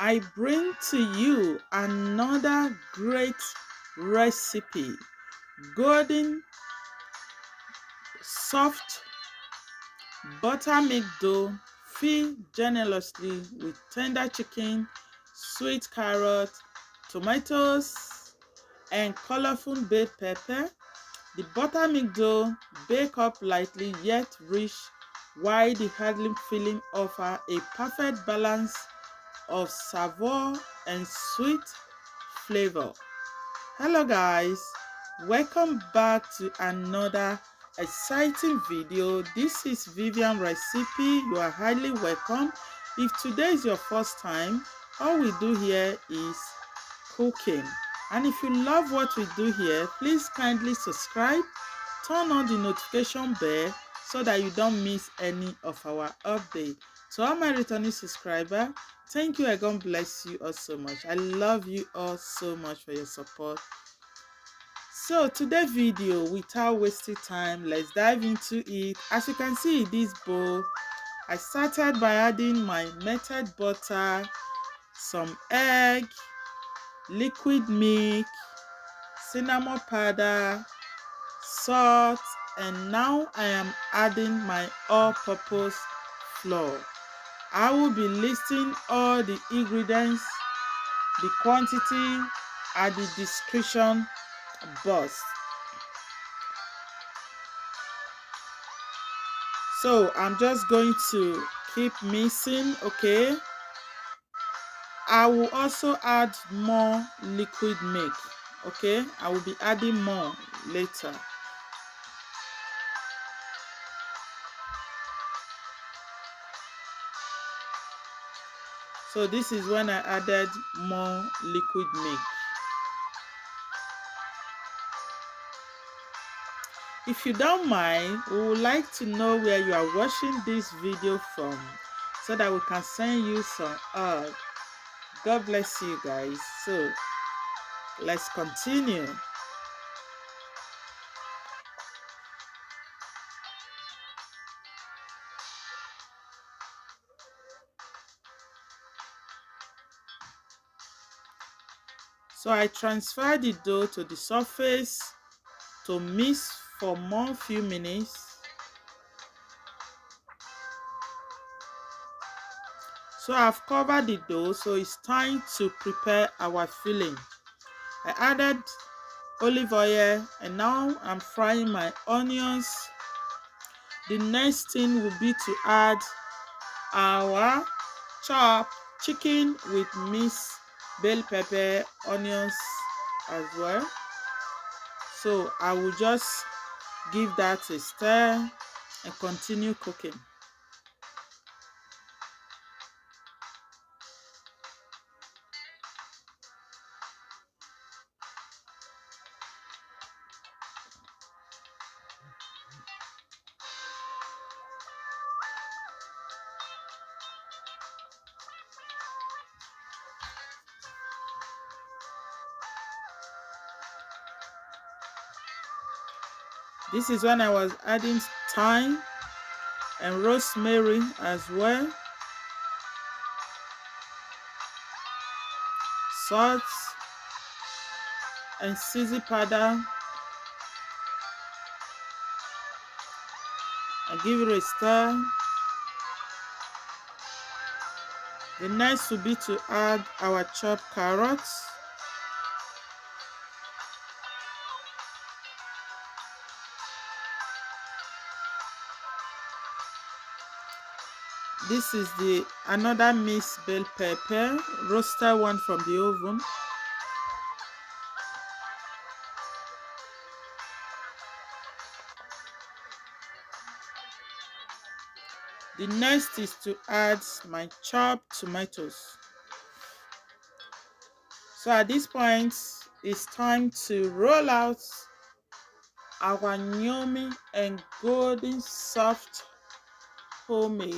I bring to you another great recipe. Golden soft buttermilk dough filled generously with tender chicken, sweet carrot, tomatoes, and colorful bell pepper. The buttermilk dough bake up lightly yet rich, while the handling filling offer a perfect balance of savour and sweet flavor. Hello guys, welcome back to another exciting video. This is Vivian Recipe. You are highly welcome. If today is your first time, all we do here is cooking. And if you love what we do here, please kindly subscribe, turn on the notification bell so that you don't miss any of our updates. To all my returning subscribers, thank you and God bless you all so much. I love you all so much for your support. So today's video, without wasting time, let's dive into it. As you can see in this bowl, I started by adding my melted butter, some egg, liquid milk, cinnamon powder, salt, and now I am adding my all-purpose flour. I will be listing all the ingredients, the quantity at the description box. So I'm just going to keep mixing, okay? I will also add more liquid milk, okay? I will be adding more later. So this is when I added more liquid milk. If you don't mind, we would like to know where you are watching this video from so that we can send you some art. God bless you guys. So let's continue. So I transfer the dough to the surface to mix for more few minutes. So I've covered the dough, so it's time to prepare our filling. I added olive oil and now I'm frying my onions. The next thing will be to add our chopped chicken with mixed bell pepper, onions as well. So I will just give that a stir and continue cooking. This is when I was adding thyme and rosemary as well, salt and season powder, and give it a stir. The next will be to add our chopped carrots. This is the another mixed bell pepper, roasted one from the oven. The next is to add my chopped tomatoes. So at this point, it's time to roll out our yummy and golden soft homemade.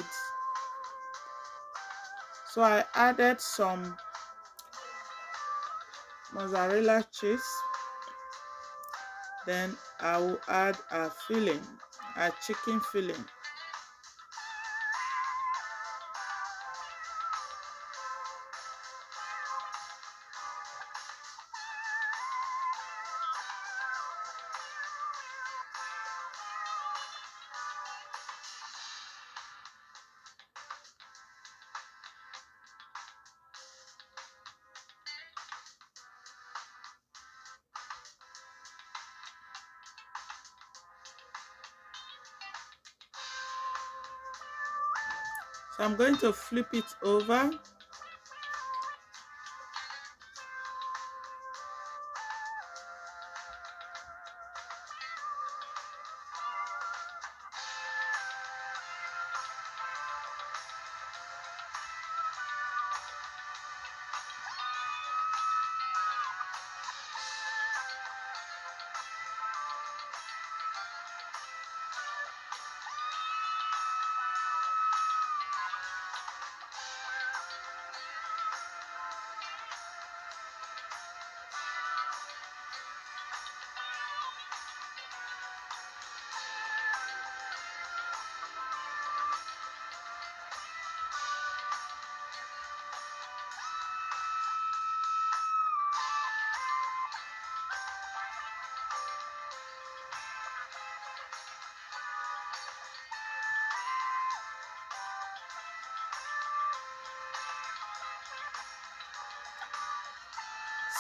So I added some mozzarella cheese. Then I will add our filling, our chicken filling. So I'm going to flip it over.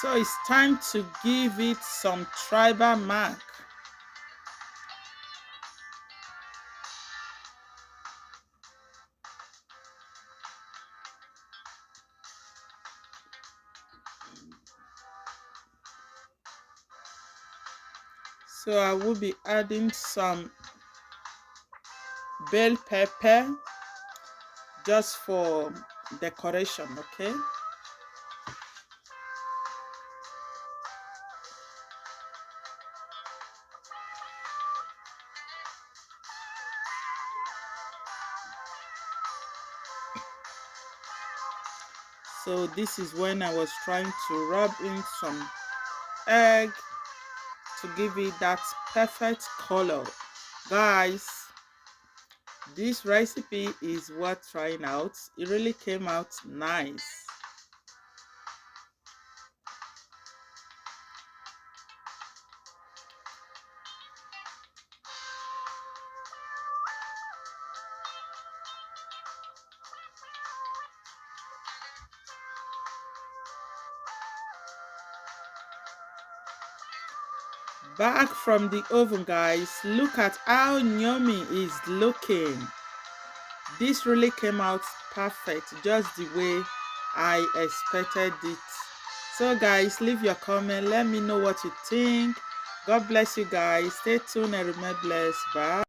So it's time to give it some tribal mark. So I will be adding some bell pepper just for decoration, okay? So this is when I was trying to rub in some egg to give it that perfect color. Guys, this recipe is worth trying out. It really came out nice. Back from the oven, guys. Look at how yummy it's looking. This really came out perfect, just the way I expected it. So guys, leave your comment. Let me know what you think. God bless you guys. Stay tuned and remain blessed. Bye.